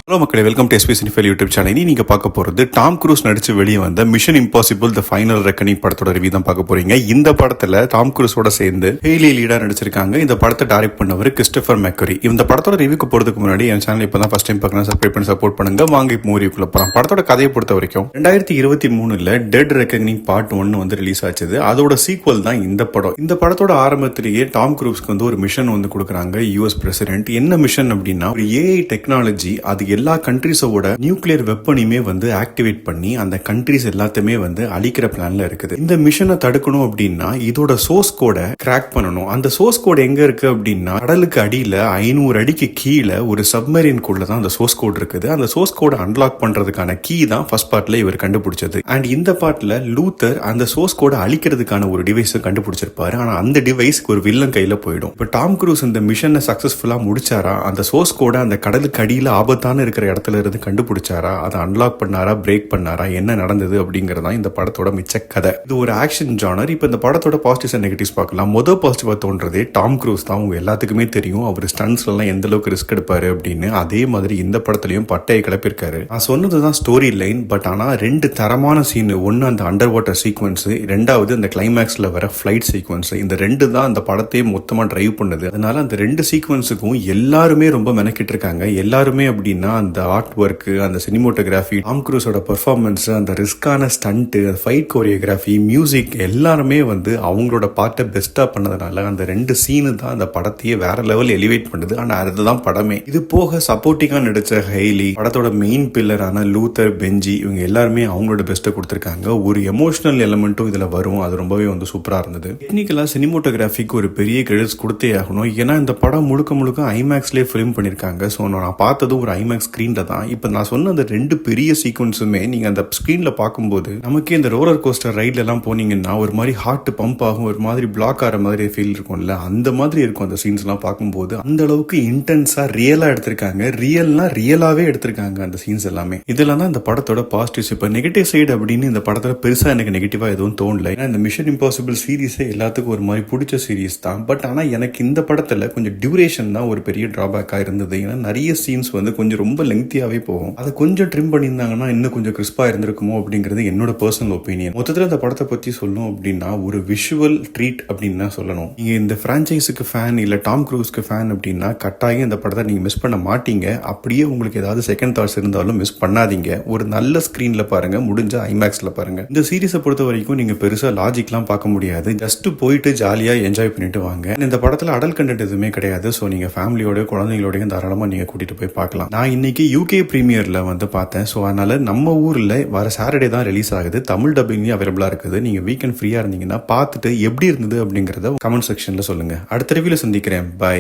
Hello மக்களே, welcome to SP cinephile YouTube channel. இனி நீங்க பார்க்க போறது டாம் க்ரூஸ் நடிச்சு வெளியே வந்த mission impossible the final reckoning படத்தோட ரிவ்யூ தான் பார்க்க போறீங்க. இந்த படத்துல டாம் க்ரூஸோட சேர்ந்து ஹெய்லி லீடா நடிச்சிருக்காங்க. இந்த படத்தை டைரக்ட் பண்ணவர் கிறிஸ்டோபர் மெக்கரி. இந்த படத்தோட ரிவ்யூக்கு போறதுக்கு முன்னாடி என் சேனல் இப்பதான் ஃபர்ஸ்ட் டைம் பார்க்கணும், சப்ஸ்கிரைப் பண்ணி சப்போர்ட் பண்ணுங்க. வாங்க இப்போ மூவிக்குள்ள போறோம். படத்தோட கதையை பொறுத்த வரைக்கும் 2023 டெட் ரெக்கனிங் பார்ட் 1 வந்து ரிலீஸ் ஆச்சு. அதோட சீக்வல் தான் இந்த படம். இந்த படத்தோட ஆரம்பத்திலேயே டாம் க்ரூஸ்க்கு வந்து ஒரு மிஷன் வந்து கொடுக்குறாங்க யூஎஸ் பிரசிடென்ட். என்ன மிஷன் அப்படின்னா, ஒரு ஏஐ டெக்னாலஜி அது எல்லா கண்ட்ரிஸோட நியூக்ளியர் வெப்பனையுமே வந்து ஆக்டிவேட் பண்ணி அந்த கண்ட்ரிஸ் எல்லாத்தையுமே வந்து அழிக்கிற பிளான்ல இருக்குது. இந்த மிஷனை தடுக்கணும் அப்படின்னா இதோட சோர்ஸ் கோட கிராக் பண்ணணும். அந்த சோர்ஸ் கோட் எங்க இருக்கு அப்படின்னா, கடலுக்கு அடியில 500 அடிக்கு கீழே ஒரு சப்மரீன்குள்ள தான் அந்த சோர்ஸ் கோட் இருக்குது. அந்த சோர்ஸ் கோட அன்லாக் பண்றதுக்கான கீ தான் ஃபர்ஸ்ட் பார்ட்ல இவர் கண்டுபிடிச்சது. அண்ட் இந்த பார்ட்ல லூத்தர் அந்த சோர்ஸ் கோட அழிக்கிறதுக்கான ஒரு டிவைஸ் கண்டுபிடிச்சிருப்பாரு. ஆனா அந்த டிவைஸ்க்கு ஒரு வில்லன் கையில போயிடும். இப்ப டாம் க்ரூஸ் இந்த மிஷனை சக்சஸ்ஃபுல்லா முடிச்சாரா, அந்த சோர்ஸ் கோட அந்த கடலுக்கு அடியில ஆபத்தான இருக்கிற இடத்துல இருந்து கண்டுபிடிச்சாரா, அதை அன்லாக் பண்ணாரா, பிரேக் பண்ணாரா, என்ன நடந்தது அப்படிங்கறதா இந்த படத்தோட மிச்ச கதை. இது ஒரு ஆக்ஷன் ஜானர். இப்ப இந்த படத்தோட பாசிட்டிவ்ஸ் அண்ட் நெகட்டிவ்ஸ் பார்க்கலாம். முதல் பாசிட்டிவா தோன்றதே டாம் க்ரூஸ் தான். உங்க எல்லாத்துக்குமே தெரியும் அவர் ஸ்டன்ட்ஸ்ல எல்லாம் எந்த அளவுக்கு ரிஸ்க் எடுப்பாரு அப்படின்னு. அதே மாதிரி இந்த படத்துலயும் பட்டையை கிளப்பிருக்காரு. நான் சொன்னதுதான் ஸ்டோரி லைன். பட் ஆனா ரெண்டு தரமான சீன், ஒன்னு அந்த அண்டர் வாட்டர் சீக்வன்ஸ், ரெண்டாவது அந்த கிளைமேக்ஸ்ல வர பிளைட் சீக்வன்ஸ். இந்த ரெண்டு தான் அந்த படத்தையே மொத்தமா டிரைவ் பண்ணுது. அதனால அந்த ரெண்டு சீக்வன்ஸுக்கும் எல்லாருமே ரொம்ப மெனக்கிட்டு இருக்காங்க. எல்லாருமே அப்படின்னா அந்த ஆர்ட் ஒர்க், அந்த சினிமோட்டோகிராஃபி, டாம் க்ரூஸோட பெர்ஃபார்மன்ஸ், அந்த ரிஸ்கான ஸ்டண்ட், ஃபைட் கோரியோகிராஃபி, மியூசிக் எல்லாருமே வந்து அவங்களோட பார்ட்டை பெஸ்டா பண்ணதுனால அந்த ரெண்டு சீனு தான் அந்த படத்தையே வேற லெவல் எலிவேட் பண்ணுது. ஆனா அதுதான் படமே. இது போக சப்போர்ட்டிங்கா நடிச்ச ஹெய்லி, படத்தோட மெயின் பில்லரான லூத்தர், பெஞ்சி, இவங்க எல்லாருமே அவங்களோட பெஸ்ட்டை கொடுத்திருக்காங்க. ஒரு எமோஷனல் எலிமெண்ட்டும் இதுல வரும். அது ரொம்பவே வந்து சூப்பரா இருந்தது. டெக்னிக்கலா சினிமோட்டோகிராஃபிக்கு ஒரு பெரிய கிரெடிட்ஸ் கொடுத்தே ஆகணும். ஏன்னா இந்த படம் முழுக்க முழுக்க ஐமேக்ஸ்லேயே ஃபிலிம் பண்ணிருக்காங்க. ஸோ நான் பார்த்தது ஒரு ஐமேக்ஸ் ஸ்கிரீன்ல தான். இப்போ நான் சொன்ன அந்த ரெண்டு பெரிய சீக்வன்ஸுமே நீங்க அந்த ஸ்கிரீன்ல பார்க்கும்போது நமக்கே இந்த ரோலர் கோஸ்டர் ரைட்ல எல்லாம் போனீங்கன்னா ஒரு மாதிரி ஹார்ட் பம்ப் ஆகும், ஒரு மாதிரி பிளாக் ஆகிற மாதிரி ஃபீல் இருக்கும்ல, அந்த மாதிரி இருக்கும் அந்த சீன்ஸ் எல்லாம் பார்க்கும்போது. அந்த அளவுக்கு இன்டென்ஸா ரியலா எடுத்திருக்காங்க. ரியலாவே எடுத்திருக்காங்க அந்த சீன்ஸ் எல்லாமே. இதெல்லாம் தான் இந்த படத்தோட பாசிட்டிவ்ஸ். இப்போ நெகட்டிவ் சைடு அப்படின்னு இந்த படத்துல பெருசா எனக்கு நெகட்டிவா எதுவும் தோணல. ஏன்னா இந்த மிஷன் இம்பாசிபிள் சீரிஸே எல்லாத்துக்கும் ஒரு மாதிரி பிடிச்ச சீரிஸ் தான். பட் ஆனா எனக்கு இந்த படத்துல கொஞ்சம் டியூரேஷன் தான் ஒரு பெரிய டிராபேக்கா இருந்தது. ஏன்னா நிறைய சீன்ஸ் வந்து கொஞ்சம் ரொம்ப லெங்க்தியாவே போகும். அதை கொஞ்சம் ட்ரிம் பண்ணியிருந்தாங்கன்னா இன்னும் கொஞ்சம் கிறிஸ்பா இருந்திருக்குமோ அப்படிங்கிறது என்னோட பர்சனல் ஒப்பீனியன். மொத்தத்தில் இந்த படத்தை பத்தி சொல்லணும் அப்படின்னா ஒரு விஷுவல் ட்ரீட் அப்படின்னு தான் சொல்லணும். நீங்க இந்த பிரான்ச்சைஸுக்கு ஃபேன் இல்ல டாம் க்ரூஸ்க்கு ஃபேன் அப்படின்னா கட்டாயம் இந்த படத்தை நீங்க மிஸ் பண்ண மாட்டீங்க. அப்படியே உங்களுக்கு ஏதாவது செகண்ட் தாட்ஸ் இருந்தாலும் மிஸ் பண்ணாதீங்க. ஒரு நல்ல ஸ்கிரீன்ல பாருங்க, முடிஞ்ச ஐமேக்ஸ்ல பாருங்க. இந்த சீரிஸை பொறுத்த வரைக்கும் நீங்க பெருசா லாஜிக்லாம் பார்க்க முடியாது. ஜஸ்ட் போயிட்டு ஜாலியா என்ஜாய் பண்ணிட்டு வாங்க. இந்த படத்துல அடல் கண்டென்ட் எதுவுமே கிடையாது. ஸோ நீங்க ஃபேமிலியோட குழந்தைங்களோட தாராளமா நீங்க கூட்டிட்டு போய் பார்க்கலாம். நான் இன்னைக்கு யூகே பிரீமியர்ல வந்து பார்த்தேன். ஸோ அதனால நம்ம ஊர்ல வர சாட்டர்டே தான் ரிலீஸ் ஆகுது. தமிழ் டப்பிங்லேயும் அவைலபிளா இருக்குது. நீங்க வீக்கெண்ட் ஃப்ரீயா இருந்தீங்கன்னா பார்த்துட்டு எப்படி இருந்தது அப்படிங்கறத கமெண்ட் செக்ஷன்ல சொல்லுங்க. அடுத்த ரிவ்யூல சந்திக்கிறேன். பை.